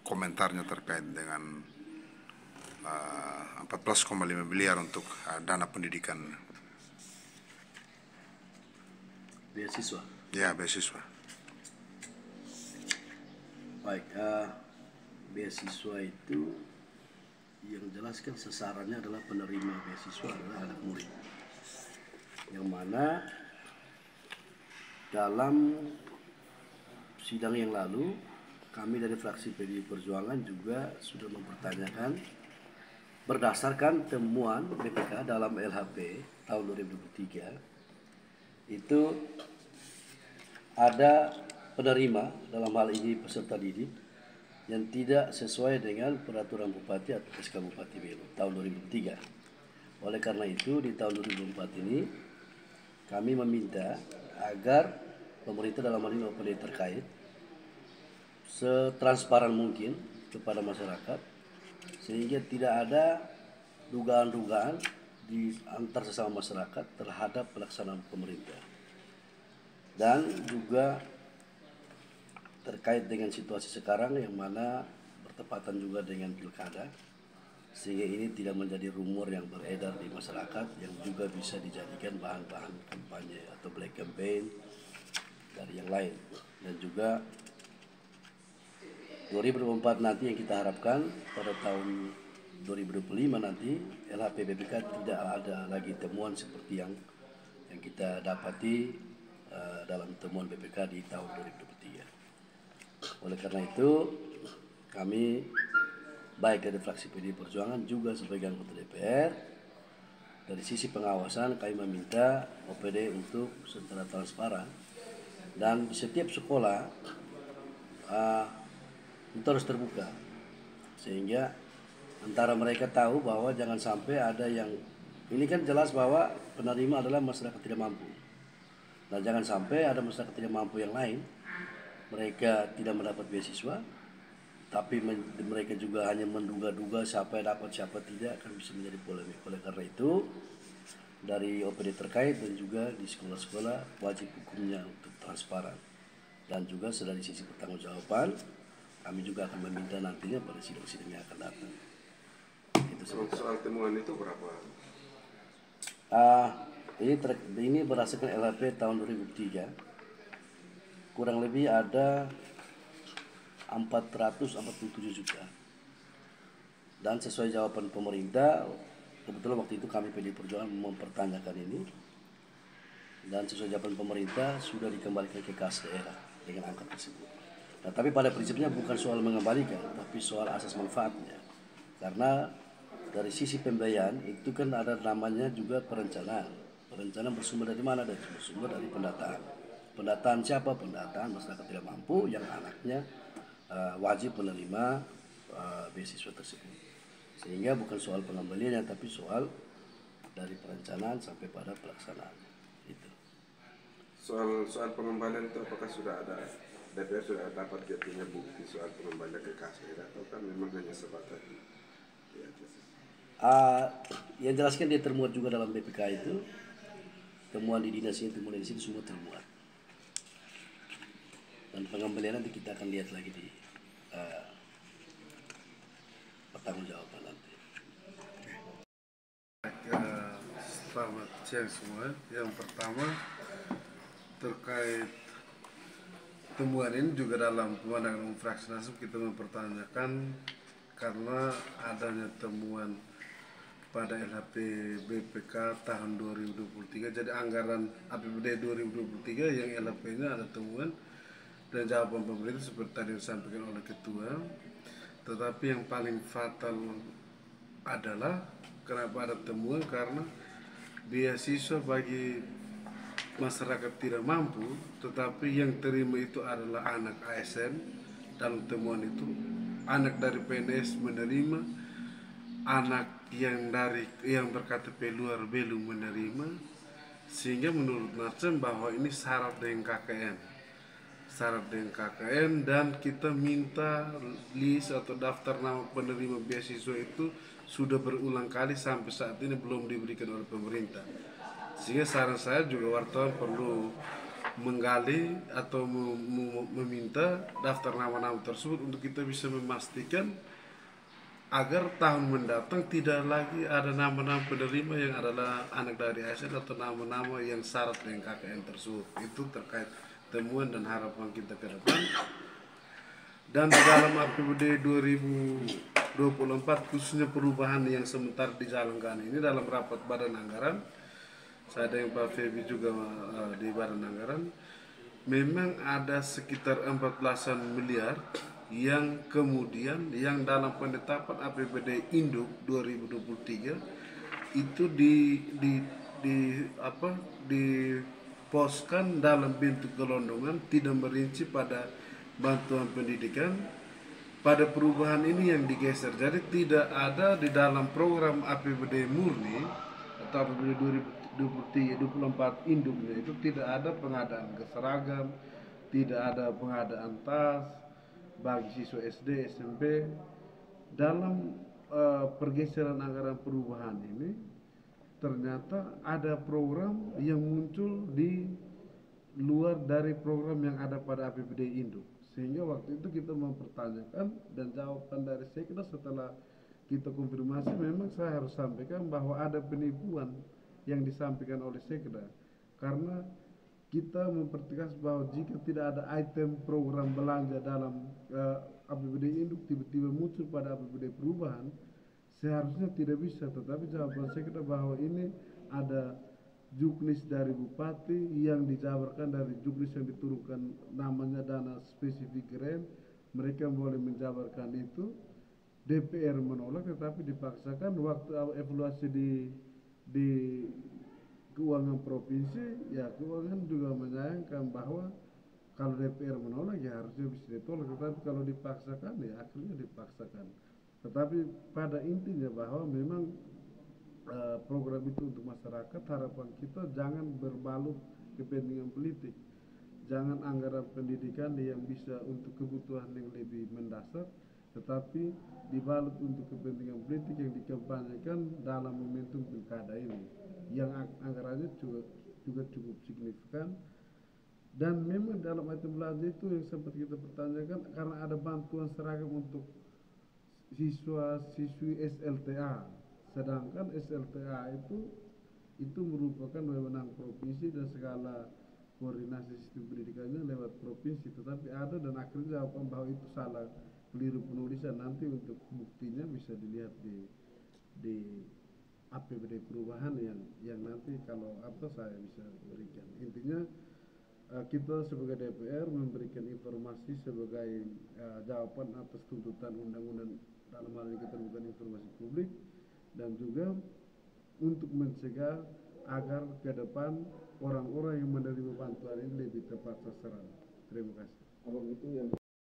komentarnya terkait dengan 14,5 miliar untuk dana pendidikan. Beasiswa. Ya, beasiswa. Baik, beasiswa itu yang jelaskan sasarannya adalah penerima beasiswa adalah anak murid, yang mana dalam sidang yang lalu kami dari fraksi PDI Perjuangan juga sudah mempertanyakan berdasarkan temuan BPK dalam LHP tahun 2023 itu ada penerima dalam hal ini peserta didik yang tidak sesuai dengan peraturan bupati atau SK Bupati Belu tahun 2003. Oleh karena itu di tahun 2004 ini kami meminta agar pemerintah dalam hal ini OPD terkait setransparan mungkin kepada masyarakat sehingga tidak ada dugaan-dugaan di antar sesama masyarakat terhadap pelaksanaan pemerintah. Dan juga terkait dengan situasi sekarang yang mana bertepatan juga dengan pilkada, sehingga ini tidak menjadi rumor yang beredar di masyarakat yang juga bisa dijadikan bahan-bahan kampanye atau black campaign dari yang lain. Dan juga 2024 nanti yang kita harapkan pada tahun 2025 nanti LHP BPK tidak ada lagi temuan seperti yang kita dapati dalam temuan BPK di tahun 2023. Oleh karena itu kami baik dari fraksi PDI Perjuangan juga sebagai anggota DPR dari sisi pengawasan kami meminta OPD untuk secara transparan dan di setiap sekolah itu harus terbuka sehingga antara mereka tahu bahwa jangan sampai ada yang ini kan jelas bahwa penerima adalah masyarakat tidak mampu. Nah jangan sampai ada masyarakat tidak mampu yang lain mereka tidak mendapat beasiswa tapi mereka juga hanya menduga-duga siapa yang dapat siapa tidak kan bisa menjadi polemik. Oleh karena itu dari OPD terkait dan juga di sekolah-sekolah wajib hukumnya untuk transparan dan juga dari sisi pertanggungjawaban kami juga akan meminta nantinya pada sidang-sidang yang akan datang. Itu soal temuan itu berapa? Ini berdasarkan LHP tahun 2003 kurang lebih ada 447 juta. Dan sesuai jawaban pemerintah, kebetulan waktu itu kami PDI Perjuangan mempertanyakan ini, dan sesuai jawaban pemerintah sudah dikembalikan ke kas daerah dengan angka tersebut. Nah, tapi pada prinsipnya bukan soal mengembalikan, tapi soal asas manfaatnya. Karena dari sisi pembiayaan itu kan ada namanya juga perencanaan. Perencanaan bersumber dari mana? Bersumber dari pendataan. Pendataan siapa? Pendataan masyarakat tidak mampu yang anaknya wajib menerima beasiswa tersebut. Sehingga bukan soal pengembaliannya, tapi soal dari perencanaan sampai pada pelaksanaan. Itu. Soal pengembalian itu apakah sudah ada DPR sudah dapat jadinya bukti soal pengembalian ke kas daerah atau kan memang hanya sebatas di atas? Yang jelaskan dia termuat juga dalam BPK itu temuan di dinas ini, temuan di sini semua termuat. Dan pengembalian nanti kita akan lihat lagi di pertanggungjawaban nanti. Selamat siang semua. Yang pertama terkait temuan ini juga dalam pemandangan umum fraksi Nasdem kita mempertanyakan karena adanya temuan pada LHP BPK tahun 2023, jadi anggaran APBD 2023 yang LHP-nya ada temuan dan jawaban pemerintah seperti tadi disampaikan oleh ketua. Tetapi yang paling fatal adalah kenapa ada temuan karena beasiswa bagi masyarakat tidak mampu, tetapi yang terima itu adalah anak ASN. Dalam temuan itu anak dari PNS menerima, anak yang berKTP luar Belu menerima, sehingga menurut Nasdem bahwa ini syarat dengan KKN, dan kita minta list atau daftar nama penerima beasiswa itu sudah berulang kali sampai saat ini belum diberikan oleh pemerintah. Sehingga saran saya juga wartawan perlu menggali atau meminta daftar nama-nama tersebut untuk kita bisa memastikan agar tahun mendatang tidak lagi ada nama-nama penerima yang adalah anak dari ASN atau nama-nama yang syarat dengan KKN tersebut. Itu terkait temuan dan harapan kita ke depan. Dan di dalam APBD 2024 khususnya perubahan yang sementara dijalankan ini dalam rapat Badan Anggaran, saya dengan Pak Febi juga di Badan Anggaran, memang ada sekitar 14-an miliar yang kemudian yang dalam penetapan APBD Induk 2023 itu diposkan dalam bentuk gelondongan, tidak merinci pada bantuan pendidikan. Pada perubahan ini yang digeser, jadi tidak ada di dalam program APBD murni atau APBD 2023-2024 induknya itu tidak ada pengadaan seragam, tidak ada pengadaan tas bagi siswa SD, SMP. Dalam pergeseran anggaran perubahan ini ternyata ada program yang muncul di luar dari program yang ada pada APBD Induk, sehingga waktu itu kita mempertanyakan dan jawaban dari Sekda setelah kita konfirmasi, memang saya harus sampaikan bahwa ada penipuan yang disampaikan oleh Sekda, karena kita mempertegas bahwa jika tidak ada item program belanja dalam APBD Induk tiba-tiba muncul pada APBD perubahan, seharusnya tidak bisa. Tetapi jawaban Sekda bahwa ini ada juknis dari bupati yang dijabarkan dari juknis yang diturunkan namanya dana spesifik grant, mereka boleh menjabarkan itu. DPR menolak, tetapi dipaksakan waktu evaluasi di keuangan provinsi, ya keuangan juga menyayangkan bahwa kalau DPR menolak ya harusnya bisa ditolak, tetapi kalau dipaksakan ya akhirnya dipaksakan. Tetapi pada intinya bahwa memang program itu untuk masyarakat, harapan kita jangan berbalut kepentingan politik, jangan anggaran pendidikan yang bisa untuk kebutuhan yang lebih mendasar, tetapi dibalut untuk kepentingan politik yang dikampanyekan dalam momentum pilkada ini, yang anggarannya juga cukup signifikan. Dan memang dalam item belanja itu yang sempat kita pertanyakan, karena ada bantuan seragam untuk siswa-siswi SLTA, sedangkan SLTA itu merupakan wewenang provinsi dan segala koordinasi sistem pendidikannya lewat provinsi, tetapi ada dan akhirnya jawaban bahwa itu salah, keliru penulisan. Nanti untuk buktinya bisa dilihat di APBD perubahan yang nanti kalau apa saya bisa berikan. Intinya kita sebagai DPR memberikan informasi sebagai jawaban atas tuntutan undang-undang dalam hal ini keterbukaan informasi publik, dan juga untuk mencegah agar ke depan orang-orang yang menerima bantuan ini lebih tepat sasaran. Terima kasih.